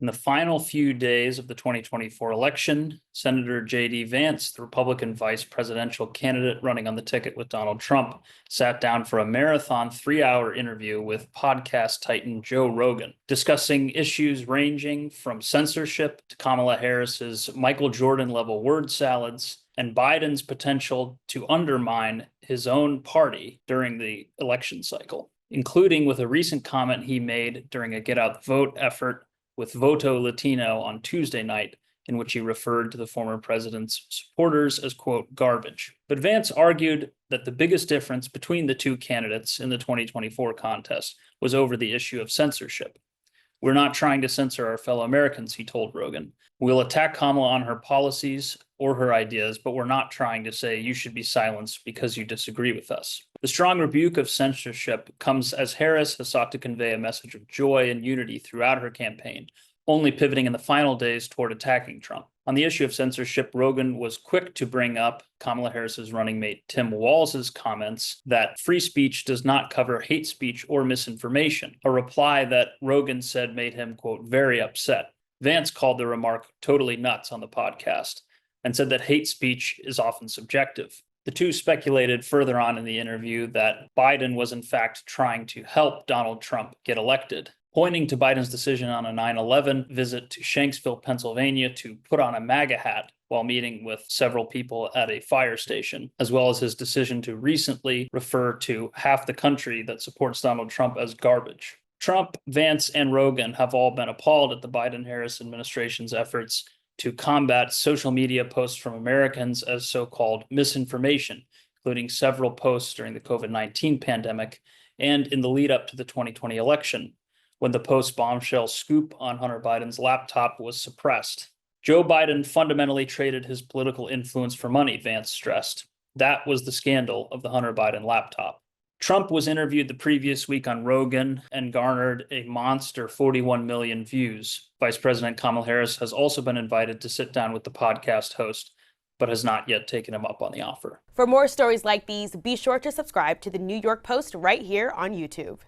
In the final few days of the 2024 election, Senator J.D. Vance, the Republican vice presidential candidate running on the ticket with Donald Trump, sat down for a marathon 3-hour interview with podcast titan Joe Rogan, discussing issues ranging from censorship to Kamala Harris's Michael Jordan-level word salads and Biden's potential to undermine his own party during the election cycle, including with a recent comment he made during a Get Out the Vote effort with Voto Latino on Tuesday night, in which he referred to the former president's supporters as, quote, garbage. But Vance argued that the biggest difference between the two candidates in the 2024 contest was over the issue of censorship. "We're not trying to censor our fellow Americans," he told Rogan. "We'll attack Kamala on her policies or her ideas, but we're not trying to say you should be silenced because you disagree with us." The strong rebuke of censorship comes as Harris has sought to convey a message of joy and unity throughout her campaign, only pivoting in the final days toward attacking Trump. On the issue of censorship, Rogan was quick to bring up Kamala Harris's running mate Tim Walz's comments that free speech does not cover hate speech or misinformation, a reply that Rogan said made him, quote, very upset. Vance called the remark totally nuts on the podcast and said that hate speech is often subjective. The two speculated further on in the interview that Biden was in fact trying to help Donald Trump get elected, pointing to Biden's decision on a 9/11 visit to Shanksville, Pennsylvania to put on a MAGA hat while meeting with several people at a fire station, as well as his decision to recently refer to half the country that supports Donald Trump as garbage. Trump, Vance, and Rogan have all been appalled at the Biden-Harris administration's efforts to combat social media posts from Americans as so-called misinformation, including several posts during the COVID-19 pandemic and in the lead up to the 2020 election, when the post-bombshell scoop on Hunter Biden's laptop was suppressed. Joe Biden fundamentally traded his political influence for money, Vance stressed. That was the scandal of the Hunter Biden laptop. Trump was interviewed the previous week on Rogan and garnered a monster 41 million views. Vice President Kamala Harris has also been invited to sit down with the podcast host, but has not yet taken him up on the offer. For more stories like these, be sure to subscribe to the New York Post right here on YouTube.